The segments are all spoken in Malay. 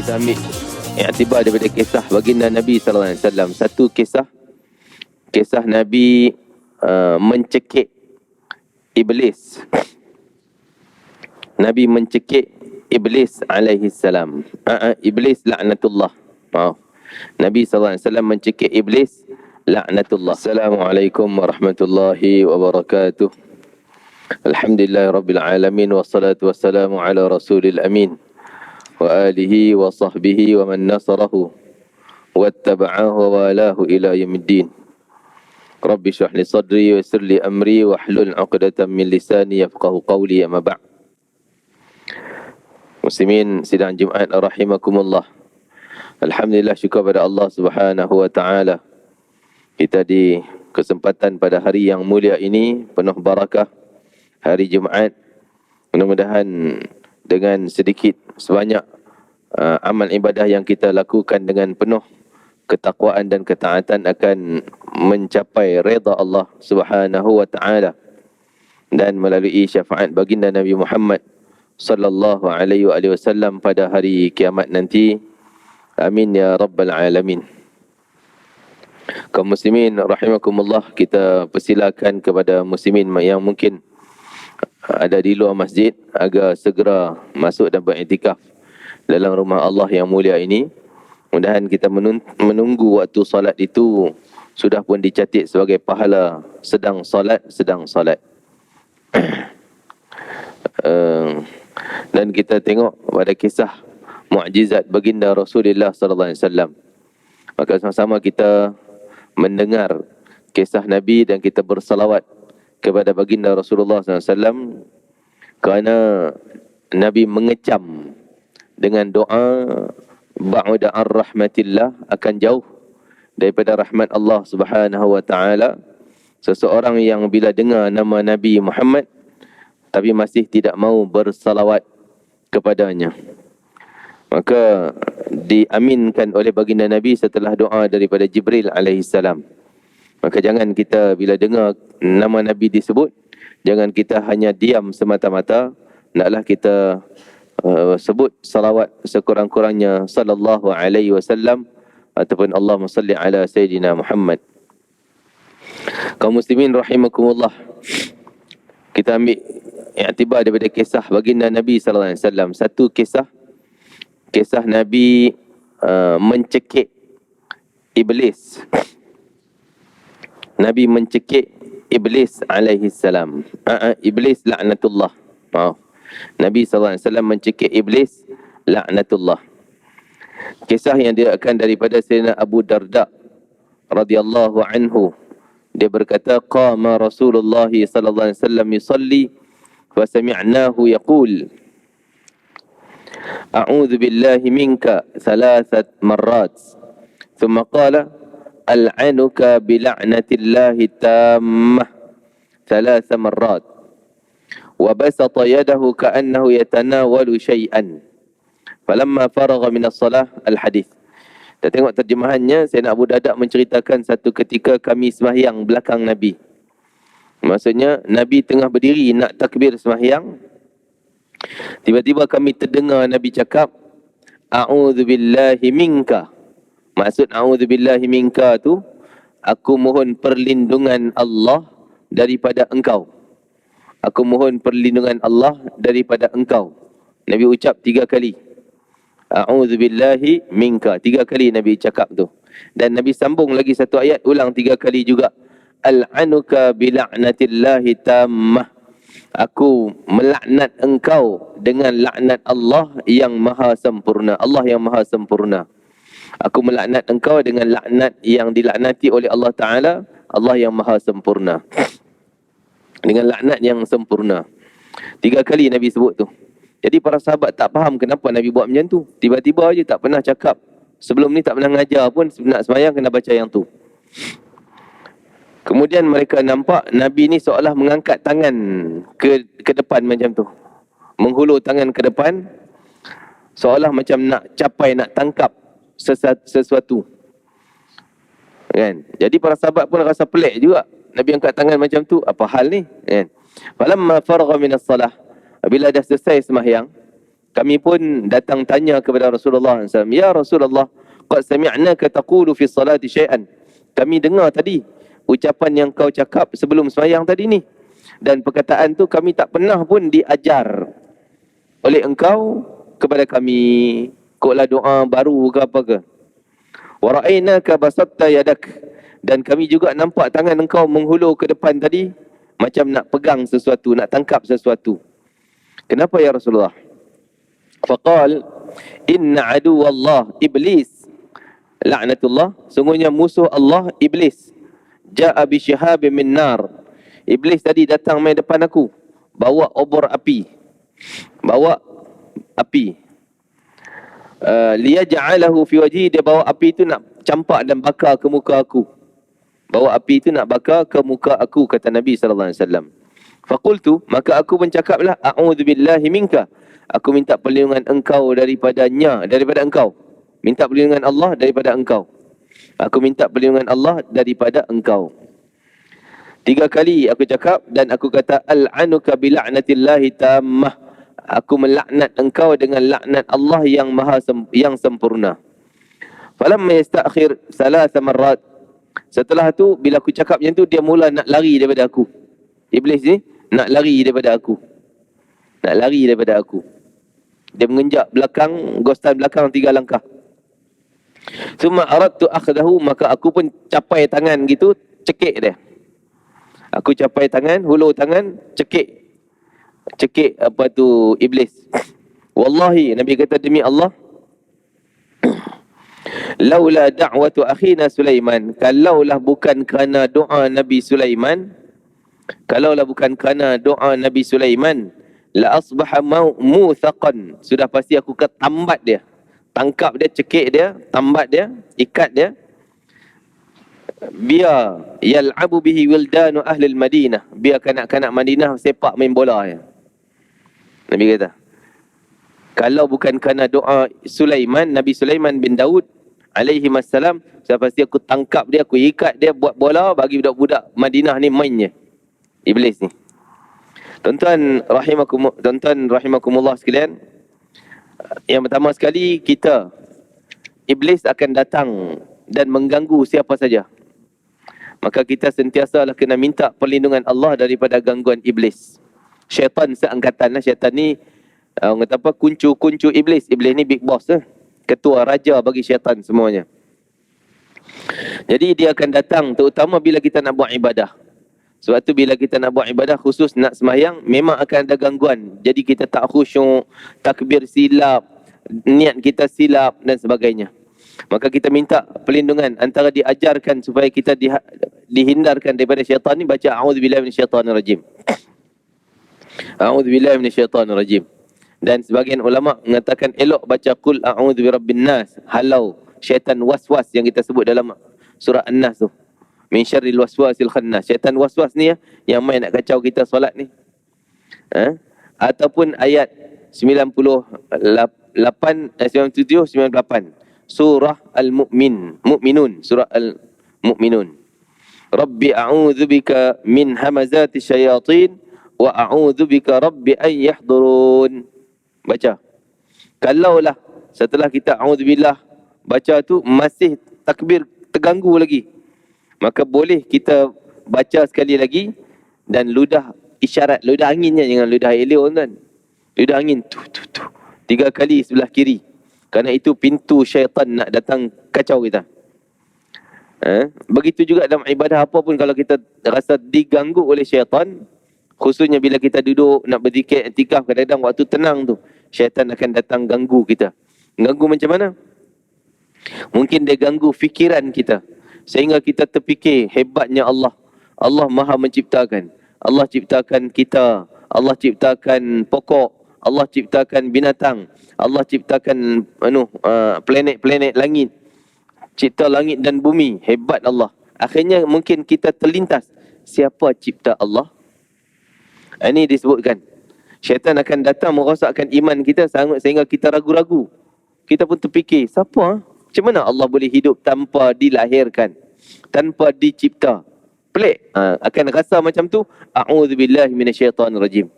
kita ambil iktibar daripada kisah baginda Nabi SAW. Satu kisah Nabi mencekik Iblis. Nabi mencekik Iblis alaihi salam. Iblis laknatullah. Nabi SAW mencekik Iblis laknatullah. Assalamualaikum warahmatullahi wabarakatuh. Alhamdulillah Rabbil Alamin. Wassalatu wassalamu ala Rasulil Amin wa alihi wa sahbihi wa man nasarahu wattaba'ahu wa walahu ila yaumiddin. Rabbi shrah li sadri wa yassir li amri wa hlul 'uqdatam min lisani yafqahu qawli. Amma ba'd. Muslimin sidang Jumaat rahimakumullah. Alhamdulillah, syukur pada Allah Subhanahu wa taala. Kita di kesempatan pada hari yang mulia ini penuh barakah, hari Jumaat. Mudah-mudahan dengan sedikit sebanyak amal ibadah yang kita lakukan dengan penuh ketakwaan dan ketaatan akan mencapai redha Allah Subhanahu wa taala, dan melalui syafaat baginda Nabi Muhammad sallallahu alaihi wasallam pada hari kiamat nanti. Amin ya rabbal alamin. Kaum muslimin rahimakumullah, kita persilakan kepada muslimin yang mungkin ada di luar masjid agar segera masuk dan beriktikaf dalam rumah Allah yang mulia ini. Mudah-mudahan kita menunggu waktu solat itu sudah pun dicatat sebagai pahala sedang solat. Dan kita tengok pada kisah mukjizat baginda Rasulullah sallallahu alaihi wasallam. Maka sama-sama kita mendengar kisah Nabi dan kita bersalawat kepada baginda Rasulullah sallallahu alaihi wasallam, kerana Nabi mengecam dengan doa ba'uda ar-rahmatillah, akan jauh daripada rahmat Allah Subhanahu wa taala seseorang yang bila dengar nama Nabi Muhammad tapi masih tidak mau bersalawat kepadanya. Maka diaminkan oleh baginda Nabi setelah doa daripada Jibril alaihi salam. Maka jangan kita bila dengar nama Nabi disebut, jangan kita hanya diam semata-mata, naklah kita sebut salawat sekurang-kurangnya sallallahu alaihi wasallam ataupun Allahumma salli ala sayyidina Muhammad. Kaum muslimin rahimakumullah, kita ambil iktibar daripada kisah baginda Nabi sallallahu alaihi wasallam. Satu kisah Nabi mencekik Iblis. Nabi mencekik Iblis alaihi salam. Iblis laknatullah. Nabi SAW mencekik Iblis laknatullah. Kisah yang diriwayatkan daripada Sayyidina Abu Darda radhiyallahu anhu. Dia berkata, qama Rasulullah sallallahu alaihi wasallam yusalli fa sami'nahu yaqul a'udzu billahi minka thalathat marrat thumma qala al'anuka bila'natillahi tammah thalatha marrat wa basata yadahu ka'annahu yatanawalu syai'an falamma faragha min as-salah. Al-hadith. Kita tengok terjemahannya. Sayyidina Abu Darda menceritakan satu ketika kami sembahyang belakang Nabi. Maksudnya Nabi tengah berdiri nak takbir sembahyang, tiba-tiba kami terdengar Nabi cakap a'udzu billahi minka. Maksud a'udzu billahi minka tu, aku mohon perlindungan Allah daripada engkau. Aku mohon perlindungan Allah daripada engkau. Nabi ucap 3 kali. A'udzu billahi minka. 3 kali Nabi cakap tu. Dan Nabi sambung lagi satu ayat, ulang 3 kali juga. Al'anuka bila'natillahi tammah. Aku melaknat engkau dengan laknat Allah yang maha sempurna. Allah yang maha sempurna. Aku melaknat engkau dengan laknat yang dilaknati oleh Allah Ta'ala, Allah yang maha sempurna. Dengan laknat yang sempurna. 3 kali Nabi sebut tu. Jadi para sahabat tak faham kenapa Nabi buat macam tu. Tiba-tiba je, tak pernah cakap. Sebelum ni tak pernah ngajar pun, nak sembahyang kena baca yang tu. Kemudian mereka nampak Nabi ni seolah mengangkat tangan ke depan macam tu. Menghulur tangan ke depan, seolah macam nak capai, nak tangkap sesuatu. Kan? Jadi para sahabat pun rasa pelik juga. Nabi angkat tangan macam tu, apa hal ni? Kan? Falamma faragha minas salah. Bila dah selesai sembahyang, Kami pun datang tanya kepada Rasulullah SAW. Ya Rasulullah, qad sami'naka taqulu fi salati syai'an. Kami dengar tadi ucapan yang kau cakap sebelum sembahyang tadi ni. Dan perkataan tu kami tak pernah pun diajar oleh engkau kepada kami. Koklah doa baru ke apa ke. Wa ra'ainaka basatta yadak. Dan kami juga nampak tangan engkau menghulur ke depan tadi macam nak pegang sesuatu, nak tangkap sesuatu. Kenapa ya Rasulullah? Faqal inna aduwallah iblis la'natullah, sungguhnya musuh Allah iblis. Ja'a bi syihabin min nar. Iblis tadi datang mai depan aku, bawa obor api. Bawa api. Liyaj'alahu fi wajhi, dia bawa api itu nak campak dan bakar ke muka aku. Bawa api itu nak bakar ke muka aku, kata Nabi SAW. Faqultu, maka aku mencakaplah, a'udzubillahi minka. Aku minta perlindungan engkau daripada engkau. Minta perlindungan Allah daripada engkau. Aku minta perlindungan Allah daripada engkau. 3 kali aku cakap dan aku kata al'anuka bila'natillahi tammah. Aku melaknat engkau dengan laknat Allah yang sempurna. Falamma yastakhir 3 marrat. Setelah tu bila aku cakap macam tu, dia mula nak lari daripada aku. Iblis ni nak lari daripada aku. Nak lari daripada aku. Dia mengenjak belakang, gostan belakang 3 langkah. Summa aradtu akhdahu, maka aku pun capai tangan gitu, cekik dia. Aku capai tangan, hulur tangan, cekik apa tu iblis. Wallahi, Nabi kata demi Allah, laula da'watu akhina Sulaiman, kalaulah bukan kerana doa Nabi Sulaiman, la asbaha muthaqan, sudah pasti aku ketambat dia, tangkap dia, cekik dia, tambat dia, ikat dia. Biar yal'abu bihi wildanu ahli Madinah, biar kanak-kanak Madinah sepak main bola ya. Nabi kata, kalau bukan kerana doa Sulaiman, Nabi Sulaiman bin Daud alaihi wassalam, saya pasti aku tangkap dia, aku ikat dia, buat bola, bagi budak-budak Madinah ni mainnya. Iblis ni. Tuan-tuan rahimakumullah sekalian, yang pertama sekali, iblis akan datang dan mengganggu siapa saja. Maka kita sentiasalah kena minta perlindungan Allah daripada gangguan iblis. Syaitan seangkatan lah. Syaitan ni orang kata apa, kuncu iblis. Iblis ni big boss lah. Ketua raja bagi syaitan semuanya. Jadi dia akan datang terutama bila kita nak buat ibadah. Sebab tu bila kita nak buat ibadah, khusus nak sembahyang, memang akan ada gangguan. Jadi kita tak khusyuk, takbir silap, niat kita silap dan sebagainya. Maka kita minta perlindungan. Antara diajarkan supaya kita dihindarkan daripada syaitan ni, baca a'udzubillahi minasyaitanirrajim. A'udzubillahi minasyaitanirrajim. Dan sebagian ulama mengatakan elok baca qul a'udzu birabbin nas, halau syaitan waswas yang kita sebut dalam surah An-Nas tu. Min syarril waswasil khannas. Syaitan waswas ni yang main nak kacau kita solat ni. Ataupun ayat 97, 98. Surah Al-Mu'minun. Surah Al-Mu'minun. Rabbi a'udzu bika min hamazati syayatin wa a'udzu bika rabbi an yahdurun. Baca. Kalaulah setelah kita a'udzubillah baca tu masih takbir terganggu lagi, maka boleh kita baca sekali lagi dan ludah isyarat, ludah anginnya, jangan ludah elio kan. Ludah angin tu 3 kali sebelah kiri. Kerana itu pintu syaitan nak datang kacau kita. Begitu juga dalam ibadah apa pun, kalau kita rasa diganggu oleh syaitan, khususnya bila kita duduk nak berzikir iktikaf, kadang-kadang waktu tenang tu syaitan akan datang ganggu kita. Ganggu macam mana? Mungkin dia ganggu fikiran kita sehingga kita terfikir hebatnya Allah. Allah Maha menciptakan. Allah ciptakan kita. Allah ciptakan pokok. Allah ciptakan binatang. Allah ciptakan planet-planet langit. Cipta langit dan bumi. Hebat Allah. Akhirnya mungkin kita terlintas, siapa cipta Allah? Ini disebutkan. Syaitan akan datang merosakkan iman kita sehingga kita ragu-ragu. Kita pun terfikir, siapa? Macam mana Allah boleh hidup tanpa dilahirkan, tanpa dicipta? Pelik. Akan rasa macam tu. A'udzubillahi minasyaitanirrajim.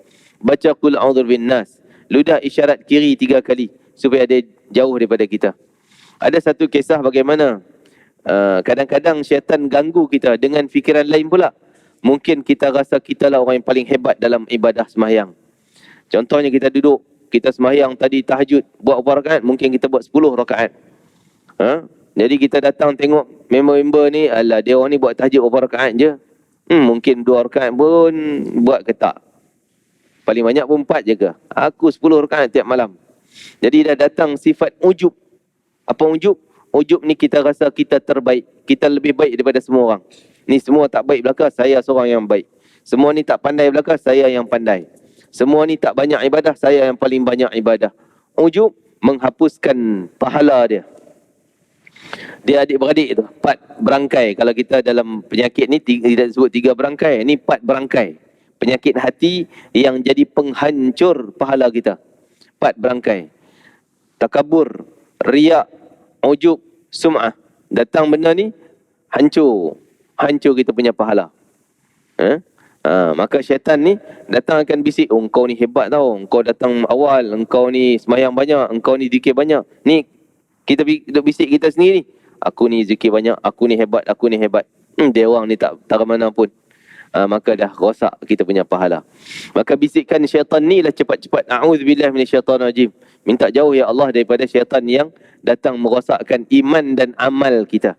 Baca qul a'udzu bin nas. ludah isyarat kiri 3 kali supaya dia jauh daripada kita. Ada satu kisah bagaimana kadang-kadang syaitan ganggu kita dengan fikiran lain pula. Mungkin kita rasa kita lah orang yang paling hebat dalam ibadah sembahyang. Contohnya kita duduk, kita sembahyang tadi tahajud, buat berapa rakaat? Mungkin kita buat 10 rakaat. Jadi kita datang tengok member-member ni, alah dia orang ni buat tahajud berapa rakaat je. Mungkin 2 rakaat pun buat ke tak. Paling banyak pun 4 je ke. Aku 10 rakaat tiap malam. Jadi dah datang sifat ujub. Apa ujub? Ujub ni kita rasa kita terbaik. Kita lebih baik daripada semua orang. Ni semua tak baik belaka, saya seorang yang baik. Semua ni tak pandai belaka, saya yang pandai. Semua ni tak banyak ibadah, saya yang paling banyak ibadah. Ujub menghapuskan pahala dia. Dia adik-beradik tu, 4 berangkai. Kalau kita dalam penyakit ni tidak disebut 3 berangkai, ni 4 berangkai. Penyakit hati yang jadi penghancur pahala kita. 4 berangkai. Takabur, riak, ujub, sum'ah. Datang benda ni, hancur kita punya pahala. Maka syaitan ni datang akan bisik, engkau ni hebat tau, engkau datang awal, engkau ni semayang banyak, engkau ni zikir banyak. Ni kita duk bisik kita sendiri, aku ni zikir banyak, aku ni hebat, aku ni hebat. Dia orang ni tak ke mana pun. Maka dah rosak kita punya pahala. Maka bisikan syaitan ni lah cepat-cepat, a'udzubillah minasyaitanirrajim. Minta jauh ya Allah daripada syaitan yang datang merosakkan iman dan amal kita.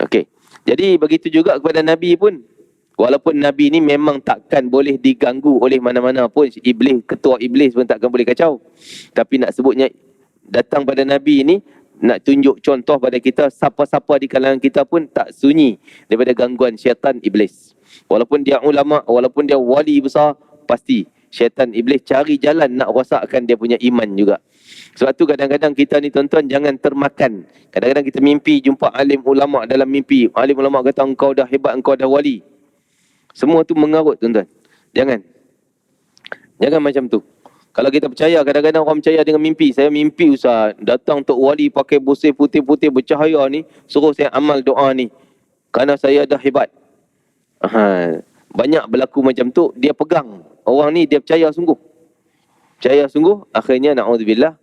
Okey. Jadi begitu juga kepada Nabi pun. Walaupun Nabi ni memang takkan boleh diganggu oleh mana-mana pun. Iblis, ketua iblis pun takkan boleh kacau. Tapi nak sebutnya datang pada Nabi ni, nak tunjuk contoh pada kita, siapa-siapa di kalangan kita pun tak sunyi daripada gangguan syaitan iblis. Walaupun dia ulama, walaupun dia wali besar, pasti syaitan iblis cari jalan nak rosakkan dia punya iman juga. Sebab tu kadang-kadang kita ni tuan-tuan jangan termakan. Kadang-kadang kita mimpi jumpa alim ulama dalam mimpi. Alim ulama kata engkau dah hebat, engkau dah wali. Semua tu mengarut tuan-tuan. Jangan macam tu. Kalau kita percaya, kadang-kadang orang percaya dengan mimpi. Saya mimpi Ustaz, datang Tok Wali pakai busir putih-putih bercahaya ni, suruh saya amal doa ni. Kerana saya dah hebat. Banyak berlaku macam tu, dia pegang. Orang ni dia percaya sungguh. Akhirnya na'udzubillah,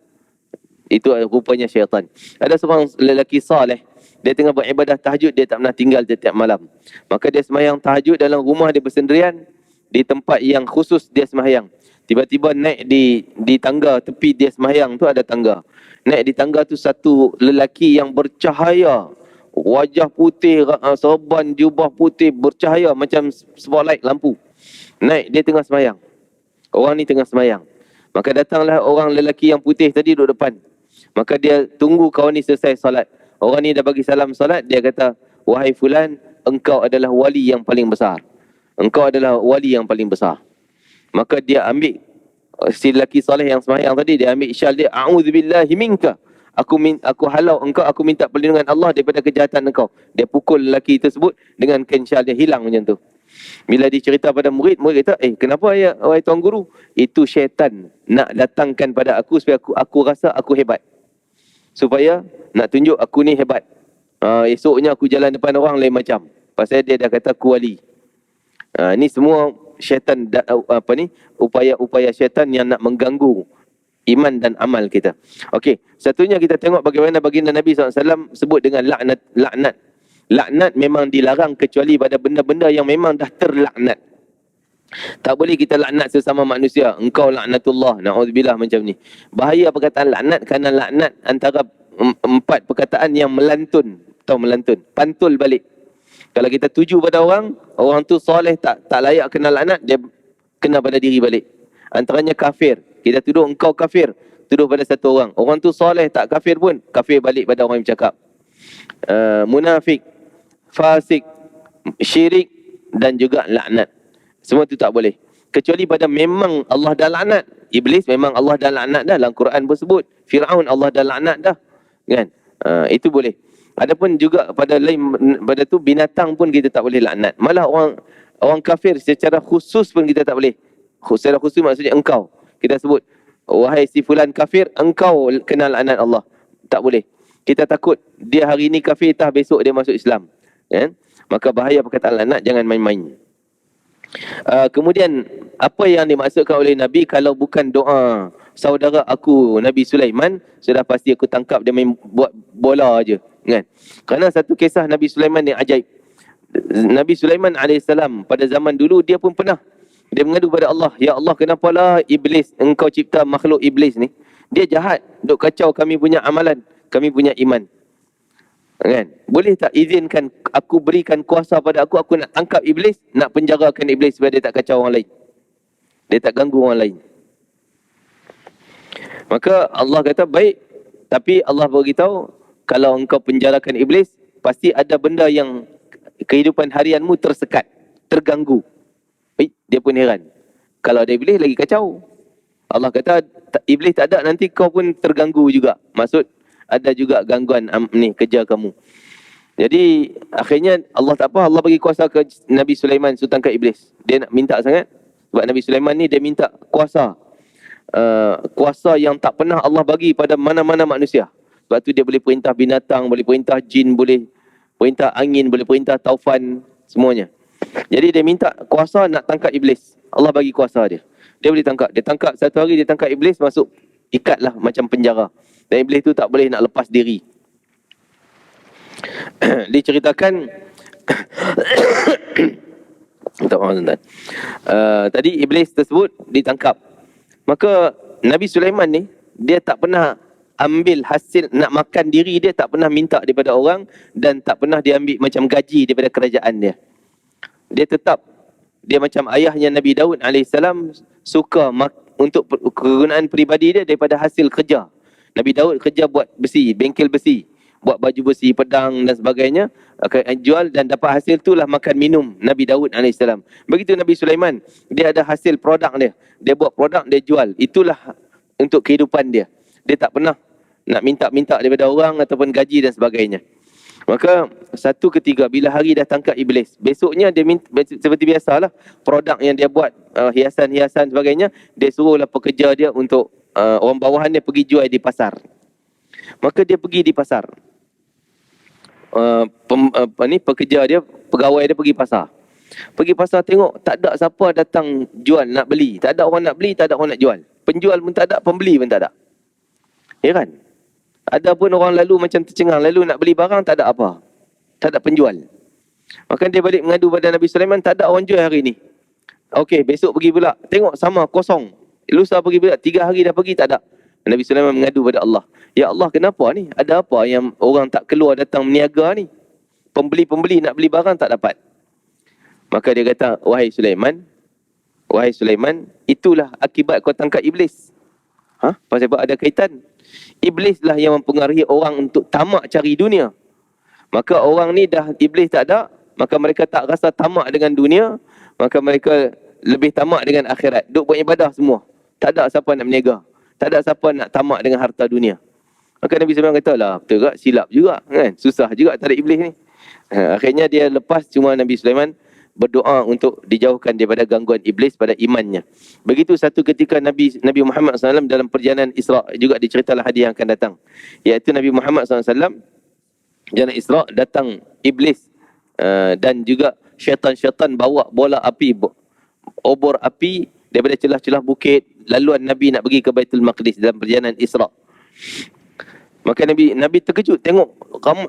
itu rupanya syaitan. Ada seorang lelaki saleh, dia tengah beribadah tahajud, dia tak pernah tinggal setiap malam. Maka dia semayang tahajud dalam rumah dia bersendirian, di tempat yang khusus dia semayang. Tiba-tiba naik di tangga tepi dia semayang tu ada tangga. Naik di tangga tu satu lelaki yang bercahaya. Wajah putih, serban, jubah putih, bercahaya macam spotlight lampu. Naik, dia tengah semayang. Orang ni tengah semayang. Maka datanglah orang lelaki yang putih tadi duduk depan. Maka dia tunggu kawan ni selesai solat. Orang ni dah bagi salam solat, dia kata, wahai fulan, engkau adalah wali yang paling besar. Engkau adalah wali yang paling besar. Maka dia ambil, si lelaki soleh yang semayang tadi, dia ambil syal dia, a'udzubillahi minka. Aku halau engkau, aku minta perlindungan Allah daripada kejahatan engkau. Dia pukul lelaki tersebut dengan kain syal dia, hilang macam tu. Bila dicerita pada murid kata, kenapa ya wahai tuan guru? Itu syaitan nak datangkan pada aku supaya aku rasa aku hebat. Supaya nak tunjuk aku ni hebat. Esoknya aku jalan depan orang lain macam. Pasal dia dah kata aku wali. Ni semua syaitan, upaya-upaya syaitan yang nak mengganggu iman dan amal kita. Okey, satunya kita tengok bagaimana baginda Nabi SAW sebut dengan laknat. Laknat memang dilarang kecuali pada benda-benda yang memang dah terlaknat. Tak boleh kita laknat sesama manusia. Engkau laknatullah, na'udzubillah macam ni. Bahaya perkataan laknat kerana laknat antara 4 perkataan yang melantun. Tahu melantun? Pantul balik. Kalau kita tuju pada orang tu soleh tak layak kena laknat, dia kena pada diri balik. Antaranya kafir. Kita tuduh engkau kafir, tuduh pada satu orang. Orang tu soleh tak kafir pun, kafir balik pada orang yang bercakap. Munafik, fasik, syirik dan juga laknat. Semua tu tak boleh. Kecuali pada memang Allah dah laknat. Iblis memang Allah dah laknat dah. Dalam Quran pun sebut. Fir'aun Allah dah laknat dah. Kan? Itu boleh. Adapun juga pada tu binatang pun kita tak boleh laknat. Malah orang kafir secara khusus pun kita tak boleh. Secara khusus maksudnya engkau. Kita sebut, wahai si fulan kafir, engkau kena laknat Allah. Tak boleh. Kita takut dia hari ni kafir, besok dia masuk Islam. Kan? Maka bahaya perkataan laknat, jangan main-main. Kemudian apa yang dimaksudkan oleh Nabi kalau bukan doa saudara aku Nabi Sulaiman, sudah pasti aku tangkap dia main buat bola aje, kan? Kerana satu kisah Nabi Sulaiman yang ajaib. Nabi Sulaiman alaihissalam pada zaman dulu dia pun pernah dia mengadu kepada Allah, ya Allah, kenapalah iblis engkau cipta makhluk iblis ni? Dia jahat, duk kacau kami punya amalan, kami punya iman. Kan? Boleh tak izinkan aku berikan kuasa pada aku nak tangkap iblis, nak penjarakan iblis supaya dia tak kacau orang lain, dia tak ganggu orang lain. Maka Allah kata baik, tapi Allah beritahu kalau engkau penjarakan iblis, pasti ada benda yang kehidupan harianmu tersekat, terganggu. Dia pun heran. Kalau ada iblis lagi kacau. Allah kata iblis tak ada, nanti kau pun terganggu juga. Maksud ada juga gangguan ni kerja kamu. Jadi akhirnya Allah tak apa, Allah bagi kuasa ke Nabi Sulaiman suruh tangkap iblis. Dia nak minta sangat. Sebab Nabi Sulaiman ni dia minta kuasa. Kuasa yang tak pernah Allah bagi pada mana-mana manusia. Sebab tu dia boleh perintah binatang, boleh perintah jin, boleh perintah angin, boleh perintah taufan, semuanya. Jadi dia minta kuasa nak tangkap iblis. Allah bagi kuasa dia. Dia boleh tangkap. Dia tangkap satu hari, dia tangkap iblis, masuk ikatlah macam penjara. Dan iblis tu tak boleh nak lepas diri. Diceritakan tadi iblis tersebut ditangkap. Maka Nabi Sulaiman ni dia tak pernah ambil hasil nak makan diri dia, tak pernah minta daripada orang dan tak pernah dia ambil macam gaji daripada kerajaan dia. Dia tetap, dia macam ayahnya Nabi Daud AS suka untuk kegunaan peribadi dia daripada hasil kerja. Nabi Daud kerja buat besi, bengkel besi, buat baju besi, pedang dan sebagainya, jual dan dapat hasil itulah makan minum Nabi Daud AS. Begitu Nabi Sulaiman, dia ada hasil produk dia. Dia buat produk, dia jual. Itulah untuk kehidupan dia. Dia tak pernah nak minta-minta daripada orang ataupun gaji dan sebagainya. Maka satu ketika bila hari dah tangkap iblis, besoknya dia minta, seperti biasalah, produk yang dia buat, hiasan-hiasan sebagainya, dia suruhlah pekerja dia untuk orang bawahan dia pergi jual di pasar. Maka dia pergi di pasar. Pekerja dia, pegawai dia pergi pasar. Pergi pasar tengok tak ada siapa datang jual nak beli, tak ada orang nak beli, tak ada orang nak jual. Penjual pun tak ada, pembeli pun tak ada. Heran. Ada pun orang lalu macam tercengang, lalu nak beli barang tak ada apa. Tak ada penjual. Maka dia balik mengadu pada Nabi Sulaiman, tak ada orang jual hari ni. Okey, besok pergi pula. Tengok sama, kosong. Lusa pergi pula, 3 hari dah pergi, tak ada. Nabi Sulaiman mengadu pada Allah. Ya Allah, kenapa ni? Ada apa yang orang tak keluar datang meniaga ni? Pembeli-pembeli nak beli barang tak dapat. Maka dia kata, wahai Sulaiman, itulah akibat kau tangkap iblis. Pasal apa ada kaitan? Iblislah yang mempengaruhi orang untuk tamak cari dunia. Maka orang ni dah iblis tak ada, maka mereka tak rasa tamak dengan dunia, maka mereka lebih tamak dengan akhirat. Duk buat ibadah semua. Tak ada siapa nak berniaga. Tak ada siapa nak tamak dengan harta dunia. Maka Nabi SAW kata, lah betul tak? Silap juga kan? Susah juga tarik iblis ni. Akhirnya dia lepas, cuma Nabi Sulaiman berdoa untuk dijauhkan daripada gangguan iblis pada imannya. Begitu satu ketika Nabi Muhammad SAW dalam perjalanan Isra' juga diceritalah hadis yang akan datang. Iaitu Nabi Muhammad SAW jalan Isra' datang iblis dan juga syaitan-syaitan bawa bola api, obor api daripada celah-celah bukit. Laluan Nabi nak pergi ke Baitul Maqdis dalam perjalanan Isra'. Maka Nabi terkejut tengok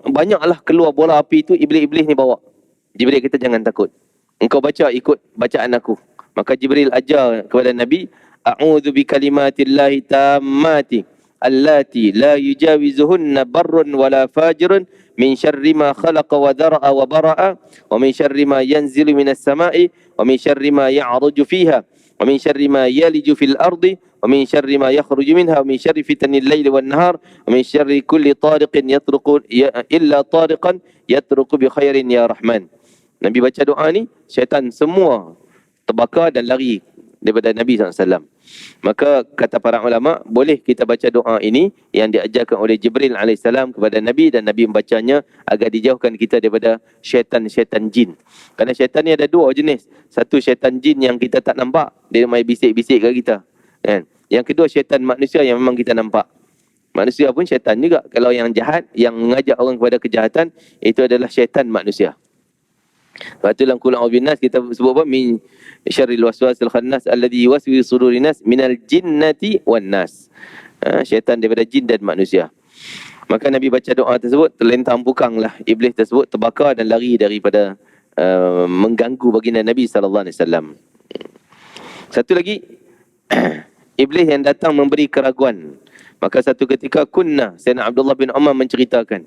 banyaklah keluar bola api itu, iblis-iblis ni bawa. Jibril kata jangan takut. Engkau baca ikut bacaan aku. Maka Jibril ajar kepada Nabi, a'udzu bikalimatillahi tammati allati la yujawizuhunna barrun wala fajirun min syarri ma khalaqa wa dhara'a wa bara'a wa min syarri ma yanzilu minas sama'i wa min syarri ma ya'ruju fiha wa min syarri ma yaliju fil ardi wa min syarri ma yakhruju minha wa min syarri fitanil laili wan nahar wa min syarri kulli tariqin yatruqu illa tariqan yatruqu bi khairin ya Rahman. Nabi baca doa ni, syaitan semua terbakar dan lari daripada Nabi SAW. Maka kata para ulama, boleh kita baca doa ini yang diajarkan oleh Jibril AS kepada Nabi, dan Nabi membacanya agar dijauhkan kita daripada syaitan-syaitan jin. Kerana syaitan ni ada 2 jenis. Satu syaitan jin yang kita tak nampak, dia main bisik-bisik kat kita. Kan? Yang kedua syaitan manusia yang memang kita nampak. Manusia pun syaitan juga. Kalau yang jahat, yang mengajak orang kepada kejahatan, itu adalah syaitan manusia. Lepas tu dalam qul a'udzu binnas kita sebut apa? Min syarril waswasil khannas alladhi yuwaswisu sudurin nas minal jinnati wan nas. Syaitan daripada jin dan manusia. Maka Nabi baca doa tersebut, terlentang pukanglah iblis tersebut, terbakar dan lari daripada mengganggu baginda Nabi sallallahu alaihi wasallam. Satu lagi iblis yang datang memberi keraguan. Maka satu ketika kunna Sayyidina Abdullah bin Umar menceritakan,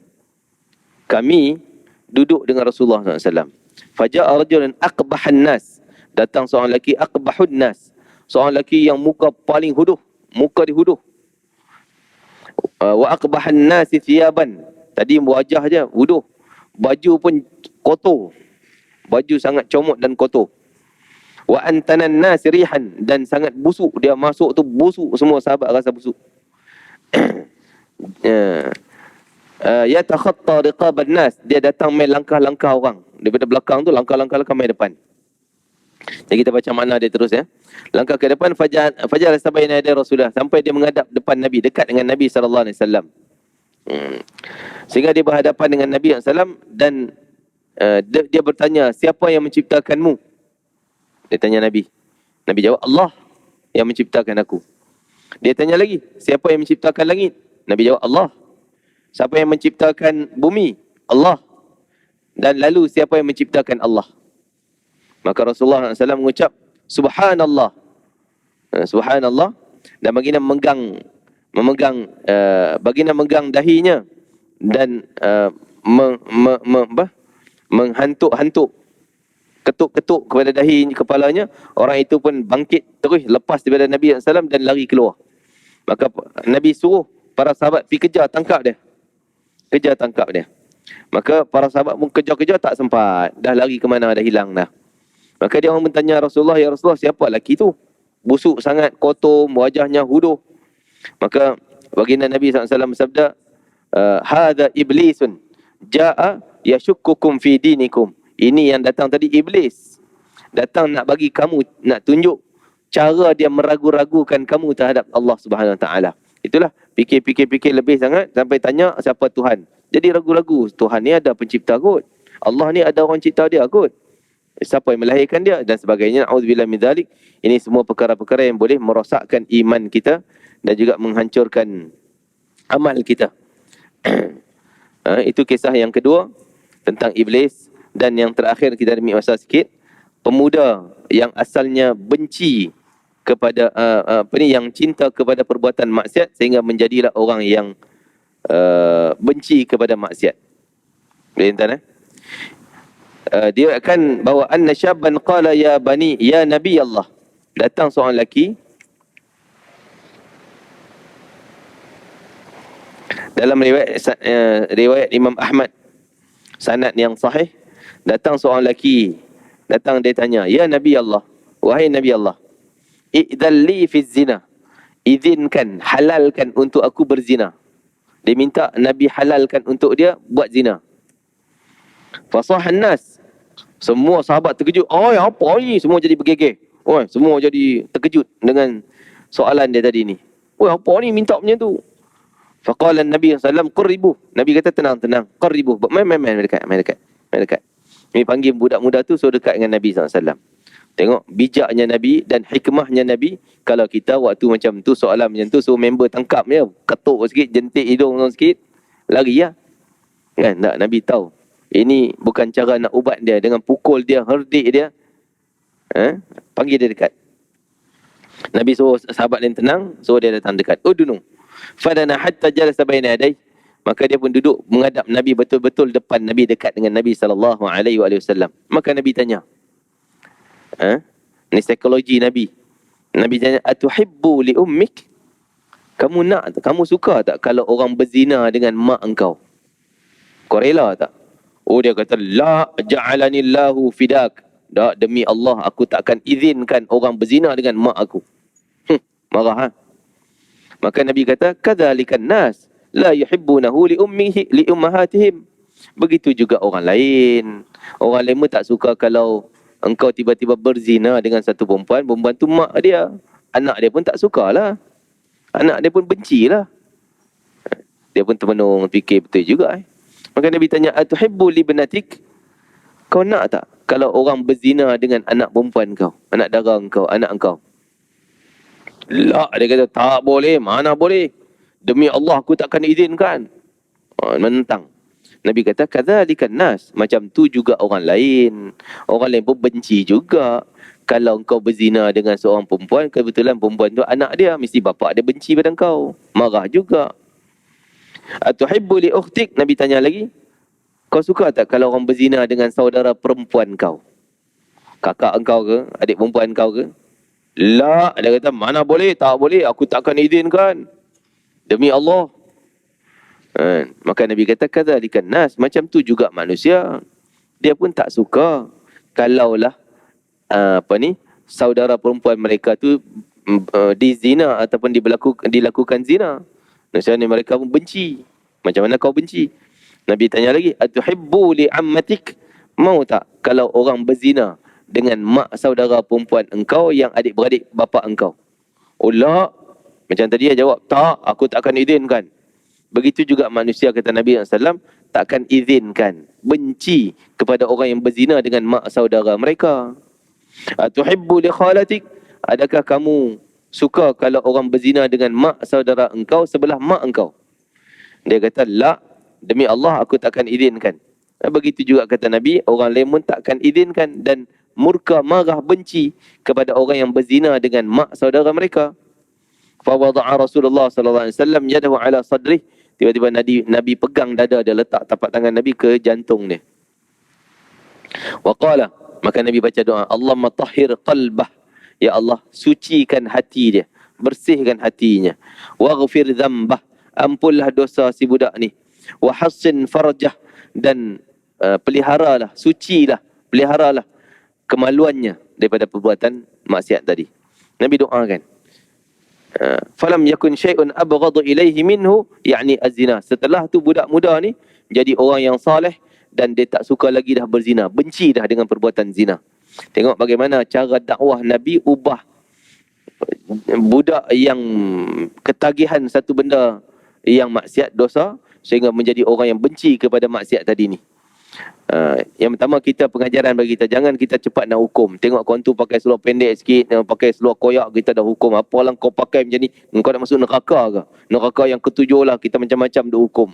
kami duduk dengan Rasulullah SAW. Faja'a rajulun aqbahan nas. Datang seorang lelaki aqbahun nas. Seorang lelaki yang muka paling huduh. Muka dihuduh. Wa aqbahan nasi thiyaban. Tadi wajah je huduh. Baju pun kotor. Baju sangat comot dan kotor. Wa antanan nasi rihan. Dan sangat busuk. Dia masuk tu busuk. Semua sahabat rasa busuk. Yatakhatta riqaban nas. Dia datang main langkah-langkah orang. Daripada belakang tu langkah-langkah main depan. Jadi kita baca makna dia terus ya. Langkah ke depan fajar sabaina ada Rasulullah, sampai dia menghadap depan Nabi, dekat dengan Nabi sallallahu alaihi wasallam. Sehingga dia berhadapan dengan Nabi sallallahu alaihi wasallam dan dia bertanya, siapa yang menciptakanmu? Dia tanya Nabi. Nabi jawab, Allah yang menciptakan aku. Dia tanya lagi, siapa yang menciptakan langit? Nabi jawab, Allah. Siapa yang menciptakan bumi? Allah. Dan lalu siapa yang menciptakan Allah? Maka Rasulullah SAW mengucap, Subhanallah. Subhanallah. Dan baginda memegang dahinya dan menghantuk-hantuk, ketuk-ketuk kepada dahi kepalanya. Orang itu pun bangkit terus, lepas daripada Nabi SAW dan lari keluar. Maka Nabi suruh para sahabat pergi kejar, tangkap dia. Kejar, tangkap dia. Maka para sahabat pun kejar-kejar tak sempat. Dah lari ke mana, dah hilang dah. Maka dia orang bertanya Rasulullah, ya Rasulullah, siapa lelaki tu? Busuk sangat, kotor, wajahnya huduh. Maka baginda Nabi SAW bersabda, hadha iblisun ja'a yashukkukum fi dinikum. Ini yang datang tadi iblis. Datang nak bagi kamu, nak tunjuk cara dia meragu-ragukan kamu terhadap Allah Subhanahu Wa Taala. Itulah, fikir lebih sangat sampai tanya siapa Tuhan. Jadi ragu-ragu, Tuhan ni ada pencipta kot. Allah ni ada orang cipta dia kot. Siapa yang melahirkan dia dan sebagainya. A'udzubillah min dzalik. Ini semua perkara-perkara yang boleh merosakkan iman kita dan juga menghancurkan amal kita. Itu kisah yang kedua tentang iblis. Dan yang terakhir, kita ambil masa sikit, pemuda yang asalnya benci kepada yang cinta kepada perbuatan maksiat sehingga menjadilah orang yang benci kepada maksiat. Boleh tuan dia akan bawa anna syabban qala ya bani ya nabi Allah. Datang seorang lelaki dalam riwayat Imam Ahmad, sanad yang sahih. Datang seorang lelaki, datang dia tanya, ya Nabi Allah, wahai Nabi Allah, i'dhalli fi zina, izinkan, halalkan untuk aku berzina. Dia minta Nabi halalkan untuk dia buat zina. Fasahan nas, semua sahabat terkejut. Oh, apa ni? Semua jadi bergegeh. Oh, semua jadi terkejut dengan soalan dia tadi ni. Oh, apa ni minta macam tu? Faqala Nabi SAW, qurribu. Nabi kata tenang. Qurribu. Main dekat. Ini panggil budak muda tu suruh dekat dengan Nabi SAW. Tengok bijaknya Nabi dan hikmahnya Nabi. Kalau kita waktu macam tu, soalan macam tu, suruh member tangkap dia, ketuk sikit, jentik hidung sikit, lari lah. Kan? Tak, Nabi tahu. Ini bukan cara nak ubat dia dengan pukul dia, herdik dia. Panggil dia dekat. Nabi suruh sahabat yang tenang, suruh dia datang dekat. Udunu. Fadana hatta jalasa baina yadayhi. Maka dia pun duduk menghadap Nabi, betul-betul depan Nabi, dekat dengan Nabi SAW. Maka Nabi tanya, ini psikologi Nabi. Nabi tanya, atuhibbu li ummik? Kamu nak tak? Kamu suka tak kalau orang berzina dengan mak engkau? Kau rela tak? Oh, dia kata, la ja'alanillahu fidak. Tak, demi Allah, aku takkan izinkan orang berzina dengan mak aku. Marah. Maka Nabi kata, kadzalikan nas la yuhibbunahu li ummahatihim. Begitu juga orang lain. Orang lain pun tak suka kalau engkau tiba-tiba berzina dengan satu perempuan tu mak dia. Anak dia pun tak sukalah. Anak dia pun bencilah. Dia pun termenung fikir betul juga. Maka Nabi tanya, atuhibbu li banatik? Kau nak tak kalau orang berzina dengan anak perempuan kau, anak dara kau, anak kau? La, dia kata, tak boleh. Mana boleh? Demi Allah, aku takkan izinkan. Menentang. Nabi kata, kadzalikan nas. Macam tu juga orang lain. Orang lain pun benci juga. Kalau kau berzina dengan seorang perempuan, kebetulan perempuan tu anak dia, mesti bapak dia benci pada kau. Marah juga. Atuhibbu li ukhtik? Nabi tanya lagi, kau suka tak kalau orang berzina dengan saudara perempuan kau? Kakak engkau ke? Adik perempuan kau ke? La, dia kata, mana boleh? Tak boleh. Aku takkan izinkan. Demi Allah. Maka Nabi kata, kadzalikan nas. Macam tu juga manusia. Dia pun tak suka kalaulah saudara perempuan mereka tu dizina ataupun dilakukan zina. Maksudnya mereka pun benci. Macam mana kau benci? Nabi tanya lagi, atuhibbu li ammatik? Mau tak kalau orang berzina dengan mak saudara perempuan engkau yang adik-beradik bapa engkau? Oh la. Macam tadi dia jawab, tak, aku takkan izinkan. Begitu juga manusia, kata Nabi SAW, takkan izinkan, benci kepada orang yang berzina dengan mak saudara mereka. Atuhibbu li khalatik? Adakah kamu suka kalau orang berzina dengan mak saudara engkau sebelah mak engkau? Dia kata, la, demi Allah aku takkan izinkan. Begitu juga kata Nabi, orang lain pun takkan izinkan dan murka, marah, benci kepada orang yang berzina dengan mak saudara mereka. Fa wada'a Rasulullah sallallahu alaihi wasallam yadahu ala sadrih. Tiba-tiba Nabi pegang dada dia, letak tapak tangan Nabi ke jantung dia. Wa qala, maka Nabi baca doa, Allahumma tahhir qalbah. Ya Allah, sucikan hati dia, bersihkan hatinya. Waghfir dzambah, ampunlah dosa si budak ni. Wa hassin farjah, dan peliharalah, sucilah, peliharalah kemaluannya daripada perbuatan maksiat tadi. Nabi doakan. Falam yakun syai'un abghadu ilaihi minhu, yakni az-zina. Setelah tu budak muda ni jadi orang yang saleh dan dia tak suka lagi dah berzina, benci dah dengan perbuatan zina. Tengok bagaimana cara dakwah Nabi ubah budak yang ketagihan satu benda yang maksiat, dosa, sehingga menjadi orang yang benci kepada maksiat tadi ni. Yang pertama, kita pengajaran bagi kita, jangan kita cepat nak hukum. Tengok kawan tu pakai seluar pendek sikit, pakai seluar koyak, kita dah hukum. Apalah kau pakai macam ni, kau nak masuk neraka ke? Neraka yang ketujuh lah, kita macam-macam dah hukum.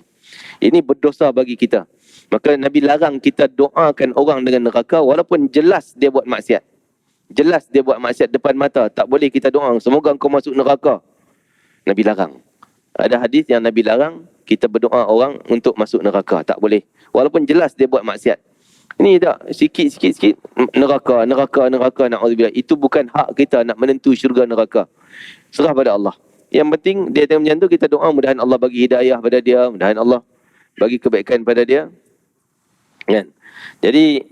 Ini berdosa bagi kita. Maka Nabi larang kita doakan orang dengan neraka walaupun jelas dia buat maksiat. Jelas dia buat maksiat depan mata, tak boleh kita doa, semoga kau masuk neraka. Nabi larang. Ada hadis yang Nabi larang kita berdoa orang untuk masuk neraka, tak boleh. Walaupun jelas dia buat maksiat. Ini tak, sikit-sikit neraka, na'udzubillah. Itu bukan hak kita nak menentu syurga neraka. Serah pada Allah. Yang penting dia tengok macam tu, kita doa mudahan Allah bagi hidayah pada dia, mudahan Allah bagi kebaikan pada dia. Kan? Jadi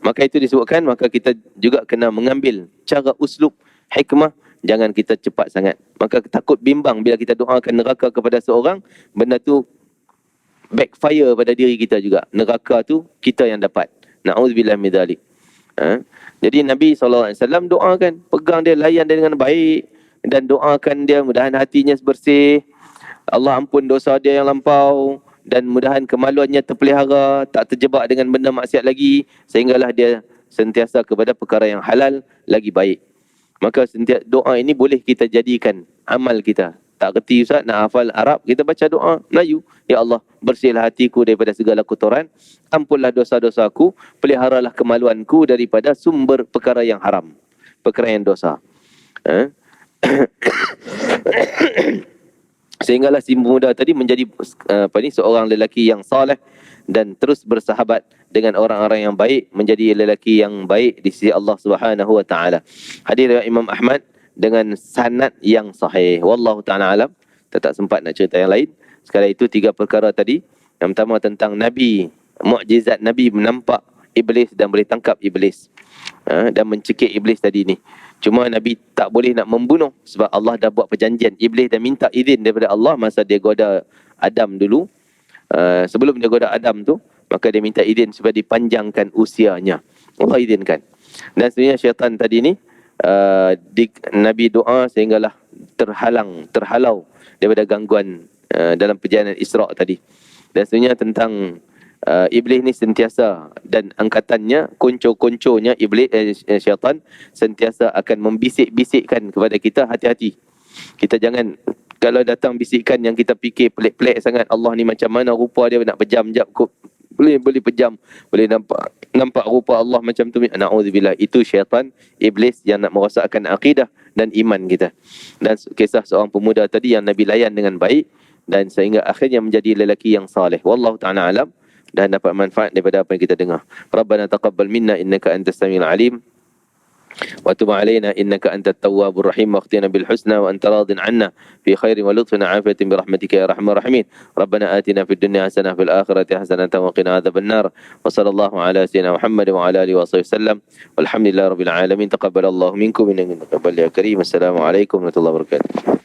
maka itu disebutkan, maka kita juga kena mengambil cara uslub hikmah. Jangan kita cepat sangat. Maka takut bimbang bila kita doakan neraka kepada seorang, benda tu backfire pada diri kita juga. Neraka tu kita yang dapat. Na'udzubillah min dzalik. Jadi Nabi SAW doakan, pegang dia, layan dia dengan baik, dan doakan dia mudahan hatinya bersih, Allah ampun dosa dia yang lampau, dan mudahan kemaluannya terpelihara, tak terjebak dengan benda maksiat lagi, sehinggalah dia sentiasa kepada perkara yang halal lagi baik. Maka sentiasa doa ini boleh kita jadikan amal kita. Tak kerti Ustaz, nak hafal Arab, kita baca doa Melayu. Ya Allah, bersihlah hatiku daripada segala kotoran, ampunlah dosa-dosaku, peliharalah kemaluanku daripada sumber perkara yang haram, perkara yang dosa. Sehinggalah si muda tadi menjadi seorang lelaki yang saleh dan terus bersahabat dengan orang-orang yang baik, menjadi lelaki yang baik di sisi Allah Subhanahu wa taala. Hadis riwayat Imam Ahmad dengan sanad yang sahih. Wallahu taala alam. Tak sempat nak cerita yang lain. Sekali itu 3 perkara tadi. Yang pertama tentang Nabi, mukjizat Nabi menampak iblis dan boleh tangkap iblis, dan mencekik iblis tadi ni. Cuma Nabi tak boleh nak membunuh sebab Allah dah buat perjanjian. Iblis dah minta izin daripada Allah masa dia goda Adam dulu. Sebelum dia goda Adam tu, maka dia minta izin supaya dipanjangkan usianya. Allah izinkan. Dan sebenarnya syaitan tadi ni, Nabi doa sehinggalah terhalau daripada gangguan dalam perjalanan Isra' tadi. Dan sebenarnya tentang iblis ni sentiasa, dan angkatannya, kuncu-kuncunya iblis, syaitan sentiasa akan membisik-bisikkan kepada kita, hati-hati. Kita jangan, kalau datang bisikan yang kita fikir pelik-pelik sangat, Allah ni macam mana rupa dia, nak pejam-jam, boleh pejam, boleh nampak rupa Allah macam tu. Na'udzubillah, itu syaitan, iblis yang nak merosakkan akidah dan iman kita. Dan kisah seorang pemuda tadi yang Nabi layan dengan baik, dan sehingga akhirnya menjadi lelaki yang saleh. Wallahu ta'ala alam, dan dapat manfaat daripada apa yang kita dengar. Rabbana taqabbal minna innaka antas samiul alim, wa tub alaina innaka antat tawwabur rahim, waqtina bil husna wa anta radin 'anna fi khairin wa lutfin 'afiyatin bi rahmatika ya arhamar rahimin. Rabbana atina fid dunya hasanah fil akhirati hasanah wa qina adzaban nar. Wa sallallahu ala sayyidina Muhammad wa ala alihi wa sahbihi wasallam. Walhamdulillahirabbil alamin. Taqabbalallahu minkum innaka antal karim. Assalamu alaikum warahmatullahi wabarakatuh.